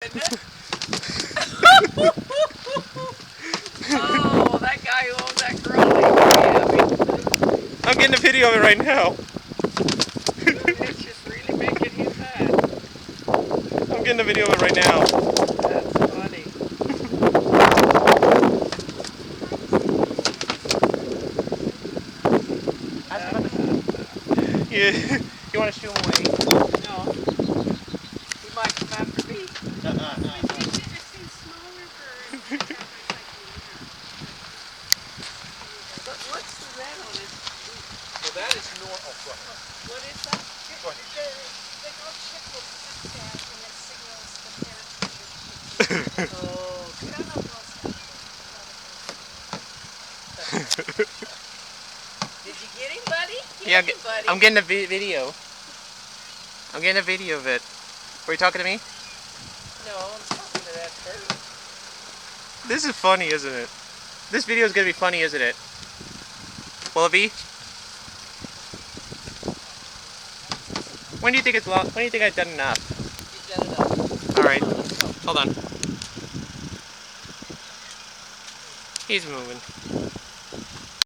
Oh, that guy who owns that girl. I'm getting a video of it right now. It's just really making him mad. I'm getting a video of it right now. That's funny. Yeah. You want to shoo him away? No. He might come after me. What's the red on his? Well, that is normal. What is that? The courtship will sit there and it signals the parents. Oh, We don't know girls did you get him, buddy? Yeah, Get him, buddy. I'm getting a video. I'm getting a video of it. Were you talking to me? No, I'm talking to that turtle. This is funny, isn't it? This video is gonna be funny, isn't it? Will it be? When do you think it's long? When do you think I've done enough? You've done enough. All right. Come on, let's go. Hold on. He's moving.